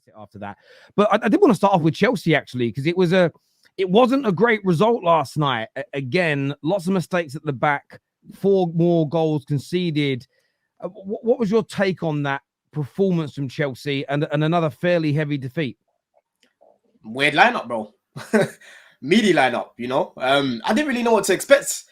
it after that. But I did want to start off with Chelsea, actually, because it wasn't a great result last night. Again, lots of mistakes at the back, 4 more goals conceded. What was your take on that performance from Chelsea and another fairly heavy defeat? Weird lineup, bro. Meaty lineup, you know. I didn't really know what to expect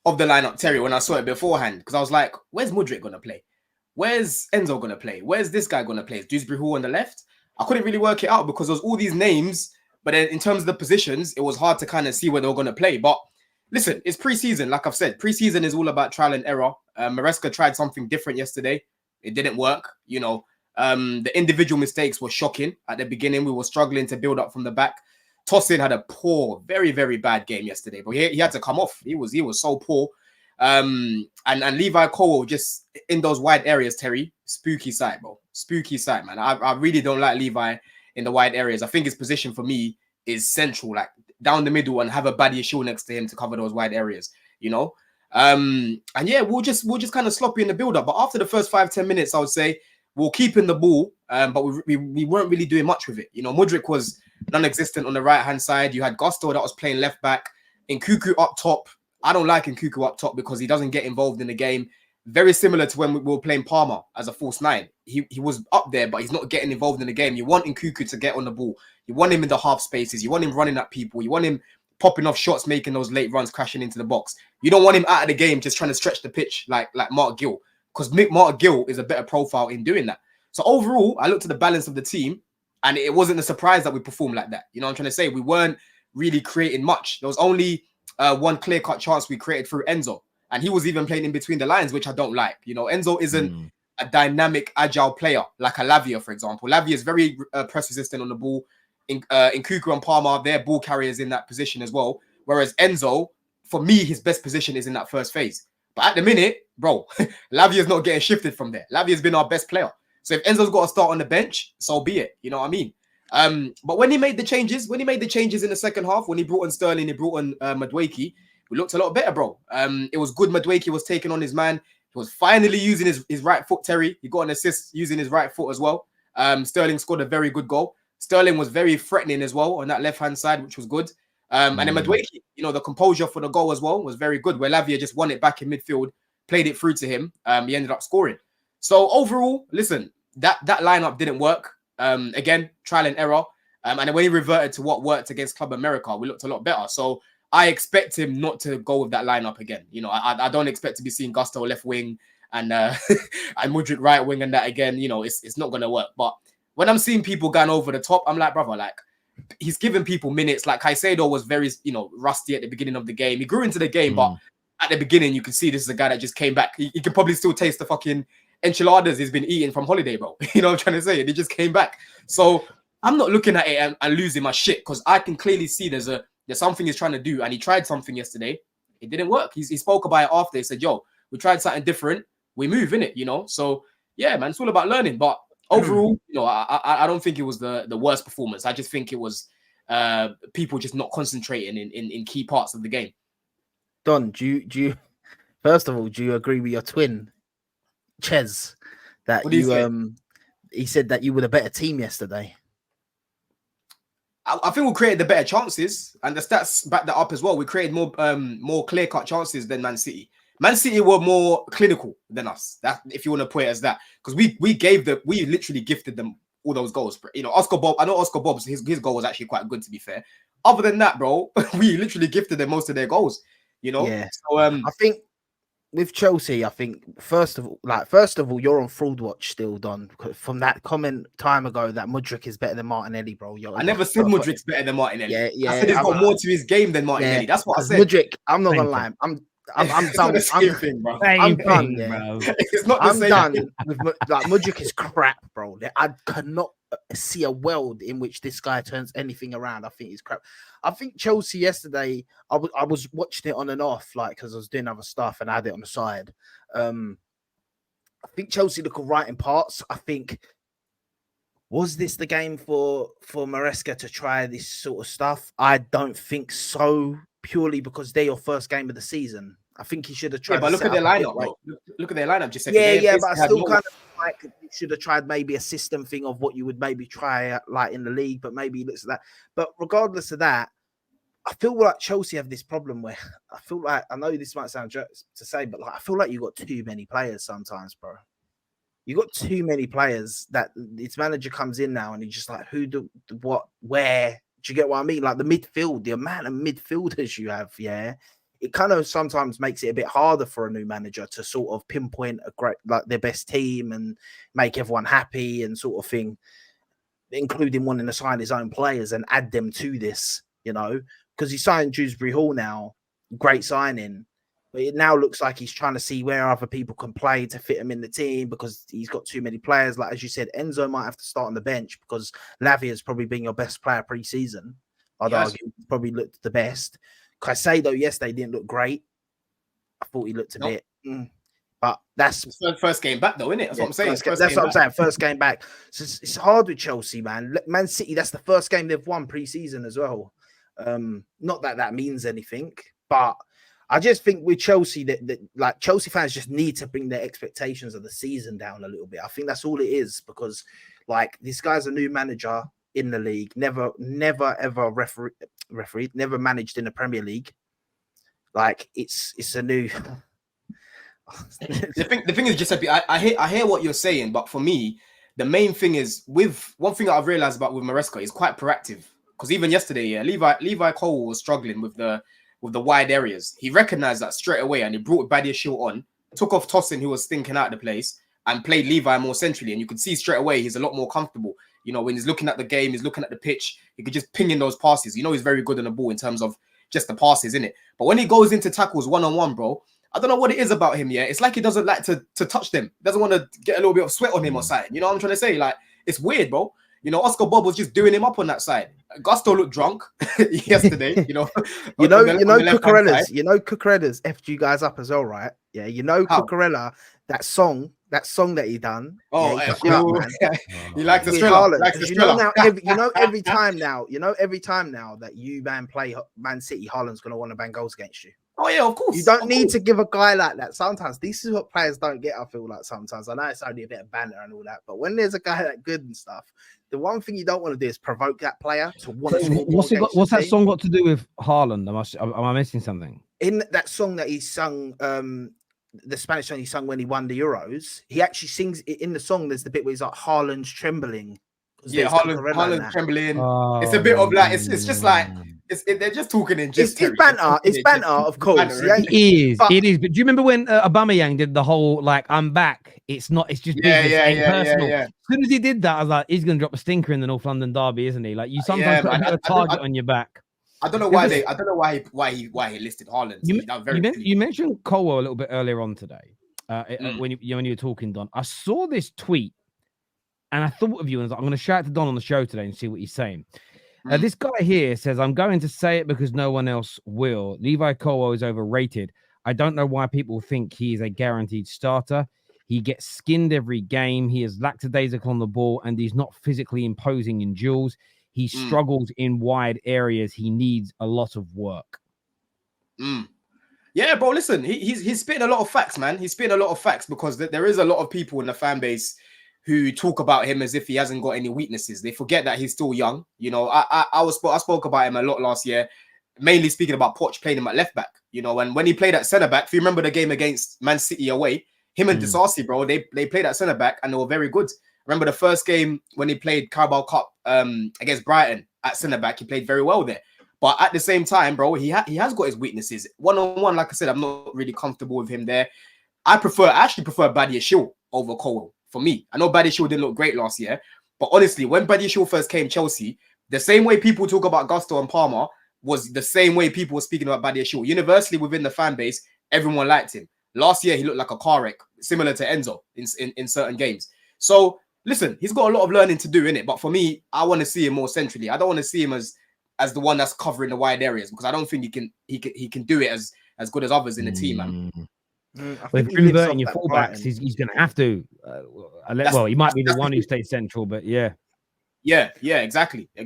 of the lineup, Terry, when I saw it beforehand, because I was like, where's Mudryk going to play? Where's Enzo going to play? Where's this guy going to play? Is Dewsbury Hall on the left? I couldn't really work it out because there was all these names, but then in terms of the positions, it was hard to kind of see where they were going to play. But listen, it's pre-season. Like I've said, pre-season is all about trial and error. Maresca tried something different yesterday. It didn't work. You know, the individual mistakes were shocking. At the beginning, we were struggling to build up from the back. Tosin had a poor, very, very bad game yesterday, but he had to come off. He was so poor. And Levi Colwill just in those wide areas, Terry, spooky sight, bro. Spooky sight, man. I really don't like Levi in the wide areas. I think his position for me is central, like down the middle, and have a Badia Shield next to him to cover those wide areas, you know. And yeah, we'll just kind of sloppy in the build-up. But after the first 5-10 minutes, I would say we're keeping the ball, but we weren't really doing much with it. You know, Mudryk was non-existent on the right-hand side. You had Gusto that was playing left back. Nkunku up top. I don't like Nkunku up top because he doesn't get involved in the game. Very similar to when we were playing Palmer as a false 9. He was up there, but he's not getting involved in the game. You want Nkunku to get on the ball. You want him in the half spaces. You want him running at people. You want him popping off shots, making those late runs, crashing into the box. You don't want him out of the game just trying to stretch the pitch like Mark Gill, because Mark Gill is a better profile in doing that. So overall, I looked at the balance of the team, and it wasn't a surprise that we performed like that. You know what I'm trying to say? We weren't really creating much. There was only one clear-cut chance we created through Enzo, and he was even playing in between the lines, which I don't like. You know, Enzo isn't a dynamic, agile player like a Lavia, for example. Lavia is very press-resistant on the ball. Nkunku and Palmer, they're ball carriers in that position as well. Whereas Enzo, for me, his best position is in that first phase. But at the minute, bro, Lavia's not getting shifted from there. Lavia's been our best player. So if Enzo's got to start on the bench, so be it. You know what I mean? But when he made the changes in the second half, when he brought in Sterling, he brought in Madueke, we looked a lot better, bro. It was good. Madueke was taking on his man. He was finally using his right foot, Terry. He got an assist using his right foot as well. Sterling scored a very good goal. Sterling was very threatening as well on that left-hand side, which was good. And then Madueke, you know, the composure for the goal as well was very good, where Lavia just won it back in midfield, played it through to him. He ended up scoring. So overall, listen, that lineup didn't work. Again, trial and error. And then when he reverted to what worked against Club America, we looked a lot better. So I expect him not to go with that lineup again. You know, I don't expect to be seeing Gusto left wing and and Mudryk right wing and that again. You know, it's not going to work. But when I'm seeing people going over the top, I'm like, brother, like, he's giving people minutes. Like Caicedo was very, you know, rusty at the beginning of the game. He grew into the game, but at the beginning, you can see this is a guy that just came back. He can probably still taste the fucking enchiladas he's been eating from holiday, bro. You know what I'm trying to say? And he just came back. So I'm not looking at it and losing my shit, because I can clearly see there's something he's trying to do, and he tried something yesterday. It didn't work. He spoke about it after. He said, yo, we tried something different. We move, innit, you know? So, yeah, man, it's all about learning. But overall, you know, I don't think it was the worst performance. I just think it was people just not concentrating in key parts of the game. Don, do you first of all, do you agree with your twin, Ches, that he said that you were the better team yesterday? I think we created the better chances, and the stats back that up as well. We created more clear-cut chances than Man City. Man City were more clinical than us, that if you want to put it as that, because we literally gifted them all those goals. You know, I know Oscar Bob's his goal was actually quite good, to be fair. Other than that, bro, we literally gifted them most of their goals. You know, yeah. So I think with Chelsea, I think first of all, you're on fraud watch still, Don. From that comment time ago that Mudryk is better than Martinelli, bro. I never said Mudryk's better than Martinelli. Yeah. I said he's got more to his game than Martinelli. That's what I said. Mudryk, I'm not gonna lie. I'm done. I'm done, bro. It's not the same. I'm done with like Mudryk is crap, bro. I cannot see a world in which this guy turns anything around. I think he's crap. I think Chelsea yesterday, I was watching it on and off, like, because I was doing other stuff and I had it on the side. I think Chelsea look all right in parts. I think, was this the game for Maresca to try this sort of stuff? I don't think so, purely because they're your first game of the season. I think he should have tried. Yeah, but look at their lineup, bro. Look at their lineup. Just but I still kind of. like you should have tried maybe a system thing of what you would maybe try like in the league, but maybe he looks at that. But regardless of that, I feel like Chelsea have this problem where I feel like, I know this might sound jerk to say, but like I feel like you got too many players sometimes, bro. You got too many players that its manager comes in now and he's just like, who do what, where? Do you get what I mean? Like the midfield, the amount of midfielders you have, yeah. It kind of sometimes makes it a bit harder for a new manager to sort of pinpoint a great, like their best team and make everyone happy and sort of thing, including wanting to sign his own players and add them to this, you know, because he signed Dewsbury Hall now, great signing. But it now looks like he's trying to see where other people can play to fit him in the team because he's got too many players. Like, as you said, Enzo might have to start on the bench because Lavia's probably been your best player pre-season. I'd argue probably looked the best. Caicedo yesterday didn't look great. I thought he looked a bit. But that's first game back, though, isn't it? That's what I'm saying. That's what I'm saying. First game back. So it's hard with Chelsea, man. Man City, that's the first game they've won pre-season as well. Not that that means anything, but I just think with Chelsea that like Chelsea fans just need to bring their expectations of the season down a little bit. I think that's all it is because like this guy's a new manager in the league, never ever refereed, never managed in the Premier League. Like it's a new. The thing is, Giuseppe, I hear what you're saying, but for me, the main thing is with one thing that I've realized about with Maresca is quite proactive. Because even yesterday, yeah, Levi Colwill was struggling with the wide areas. He recognized that straight away and he brought Badiashile on, took off Tosin, who was stinking out of the place, and played Levi more centrally. And you could see straight away he's a lot more comfortable. You know, when he's looking at the game, he's looking at the pitch, he could just ping in those passes. You know, he's very good on the ball in terms of just the passes, innit? But when he goes into tackles one-on-one, bro, I don't know what it is about him, yeah? It's like he doesn't like to touch them. Doesn't want to get a little bit of sweat on him or something. You know what I'm trying to say? Like, it's weird, bro. You know, Oscar Bob was just doing him up on that side. Gusto looked drunk yesterday, you know. Cucurella's effed you guys up as well, right? Yeah, you know Cucurella, that song that he done. Oh, yeah, he likes the thriller. Every time now that you play Man City, Haaland's gonna want to bang goals against you. Oh yeah, of course. You don't need to give a guy like that. Sometimes this is what players don't get. I feel like sometimes I know it's only a bit of banter and all that, but when there's a guy that good and stuff, the one thing you don't want to do is provoke that player to want to score. What's that song got to do with Haaland? Am I missing something? In that song that he sung, the Spanish song he sung when he won the Euros, he actually sings in the song. There's the bit where he's like Haaland's trembling. Yeah, Haaland's trembling. It's a bit of like it's just like. They're just talking in just it's banter. It's banter, of course. It is. But do you remember when Aubameyang did the whole like "I'm back"? It's not. It's just personal. As soon as he did that, I was like, he's gonna drop a stinker in the North London derby, isn't he? Like you sometimes put a target on your back. I don't know why I don't know why he listed Haaland. You mentioned Colwill a little bit earlier on today. When you were talking, Don, I saw this tweet and I thought of you and I was like, I'm going to shout to Don on the show today and see what he's saying. This guy here says, I'm going to say it because no one else will. Levi Colwill is overrated. I don't know why people think he is a guaranteed starter. He gets skinned every game. He is lackadaisical on the ball and he's not physically imposing in duels. He struggles in wide areas. He needs a lot of work. Yeah, bro, listen, he's spitting a lot of facts, man. He's spitting a lot of facts because there is a lot of people in the fan base who talk about him as if he hasn't got any weaknesses. They forget that he's still young. You know, I spoke about him a lot last year, mainly speaking about Poch playing him at left back. You know, and when he played at centre back, if you remember the game against Man City away, him and Disasi, bro, they played at centre back and they were very good. Remember the first game when he played Carabao Cup against Brighton at centre back, he played very well there. But at the same time, bro, he has got his weaknesses. One-on-one, like I said, I'm not really comfortable with him there. I actually prefer Badiashile over Colwill. For me, I know Badiashile didn't look great last year, but honestly, when Badiashile first came Chelsea, the same way people talk about Gusto and Palmer was the same way people were speaking about Badiashile. Universally within the fan base, everyone liked him. Last year, he looked like a car wreck, similar to Enzo in certain games. So listen, he's got a lot of learning to do in it. But for me, I want to see him more centrally. I don't want to see him as the one that's covering the wide areas because I don't think he can do it as good as others in the team, man. With inverting your fullbacks, he's going to have to. He might be the one who stays central, but yeah, exactly. I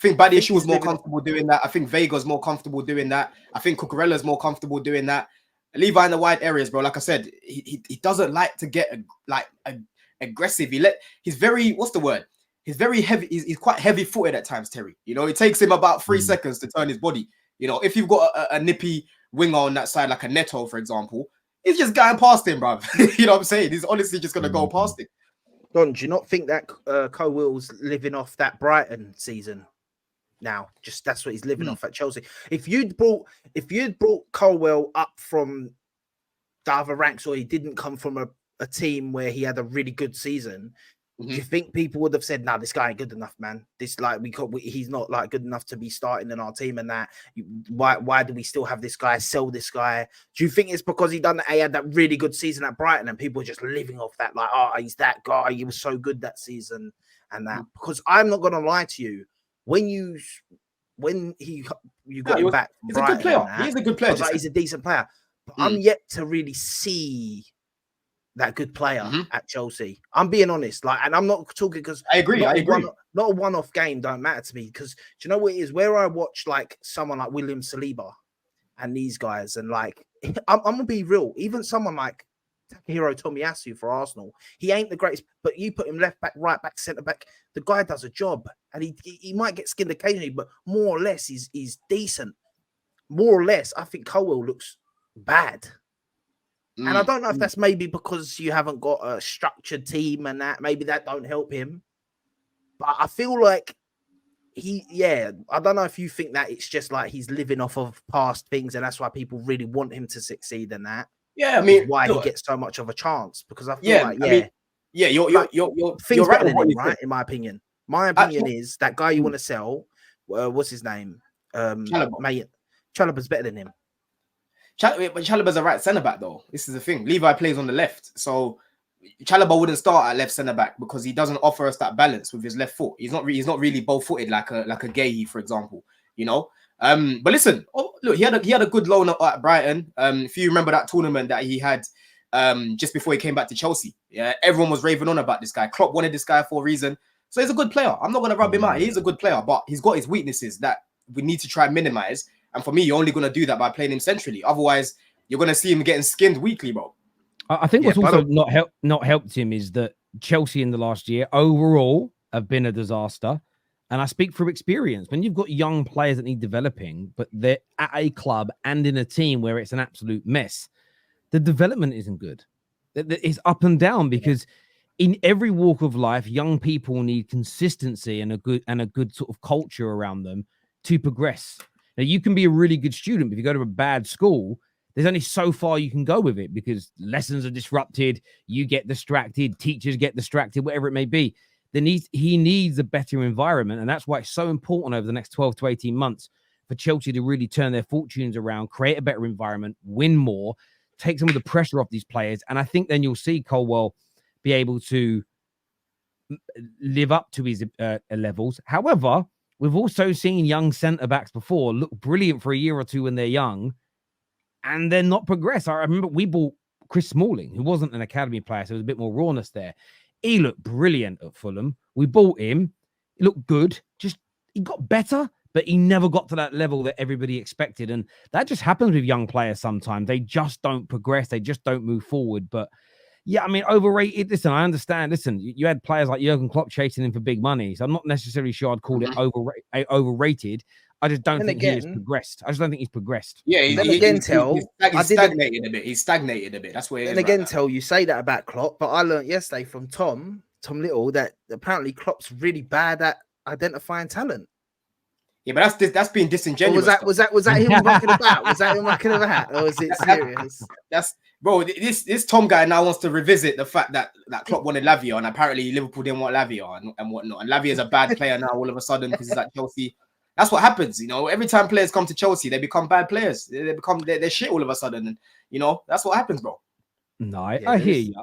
think Badiashile was more comfortable doing that. I think Vega's more comfortable doing that. I think Cucurella's more comfortable doing that. Levi in the wide areas, bro. Like I said, he doesn't like to get aggressive. He's very, what's the word? He's very heavy. He's quite heavy-footed at times, Terry. You know, it takes him about 3 seconds to turn his body. You know, if you've got a nippy winger on that side, like a Neto, for example, he's just going past him, bruv. You know what I'm saying? He's honestly just going to go past him. Don, do you not think that Colwill's living off that Brighton season now? Just that's what he's living off at Chelsea. If you'd brought Colwill up from the other ranks, or he didn't come from a team where he had a really good season, do you think people would have said, "Nah, this guy ain't good enough, man. This he's not like good enough to be starting in our team." And that, why do we still have this guy? Sell this guy? Do you think it's because he had that really good season at Brighton, and people are just living off that, like, oh, he's that guy. He was so good that season, and that. Because I'm not gonna lie to you, when you got him back, he's a good player. He's a good player. Like, he's a decent player, but I'm yet to really see that good player at Chelsea. I'm being honest, like, and I'm not talking because I agree. Not a one-off game don't matter to me, because do you know what it is? Where I watch like someone like William Saliba and these guys, and like I'm gonna be real, even someone like Takahiro Tomiyasu for Arsenal, he ain't the greatest, but you put him left back, right back, centre back, the guy does a job, and he might get skinned occasionally, but more or less he's decent. More or less, I think Colwill looks bad. And I don't know if that's maybe because you haven't got a structured team and that, maybe that don't help him. But I feel like I don't know if you think that it's just like he's living off of past things and that's why people really want him to succeed in that. Yeah, I mean, why he gets so much of a chance, because I feel you're things right better than him, right? In my opinion. My opinion is that guy you want to sell, what's his name? Chalobah's better than him. But Chalobah's a right centre back though. This is the thing. Levi plays on the left, so Chalobah wouldn't start at left centre back because he doesn't offer us that balance with his left foot. He's not really both footed like a Gay, for example. You know. But listen, look, he had a good loan at Brighton. If you remember that tournament that he had just before he came back to Chelsea, yeah, everyone was raving on about this guy. Klopp wanted this guy for a reason, so he's a good player. I'm not going to rub him out. He's a good player, but he's got his weaknesses that we need to try and minimize. And for me, you're only going to do that by playing him centrally. Otherwise, you're going to see him getting skinned weekly, bro. I think what's also not helped him is that Chelsea in the last year overall have been a disaster. And I speak from experience. When you've got young players that need developing, but they're at a club and in a team where it's an absolute mess, the development isn't good. It's up and down, because in every walk of life, young people need consistency and a good sort of culture around them to progress. Now, you can be a really good student, but if you go to a bad school, there's only so far you can go with it, because lessons are disrupted, you get distracted, teachers get distracted, whatever it may be. He needs a better environment, and that's why it's so important over the next 12 to 18 months for Chelsea to really turn their fortunes around, create a better environment, win more, take some of the pressure off these players. And I think then you'll see Colwill be able to live up to his levels. However, we've also seen young centre-backs before look brilliant for a year or two when they're young and then not progress. I remember we bought Chris Smalling, who wasn't an academy player, so there was a bit more rawness there. He looked brilliant at Fulham. We bought him. He looked good. He got better, but he never got to that level that everybody expected. And that just happens with young players sometimes. They just don't progress. They just don't move forward. But yeah, I mean, overrated. Listen, I understand. Listen, you had players like Jurgen Klopp chasing him for big money. So I'm not necessarily sure I'd call it overrated. I just don't think he has progressed. I just don't think he's progressed. Yeah, he's stagnated a bit. He's stagnated a bit. That's what it is. And again, Tell, you say that about Klopp, but I learned yesterday from Tom Little that apparently Klopp's really bad at identifying talent. Yeah, but that's being disingenuous. Or was that him mucking about? Was that him mucking about? Or was it serious? Bro, this Tom guy now wants to revisit the fact that Klopp wanted Lavia, and apparently Liverpool didn't want Lavia and whatnot. And Lavia is a bad player now all of a sudden because he's at Chelsea. That's what happens, you know. Every time players come to Chelsea, they become bad players. They're shit all of a sudden, and you know that's what happens, bro. No, I hear you.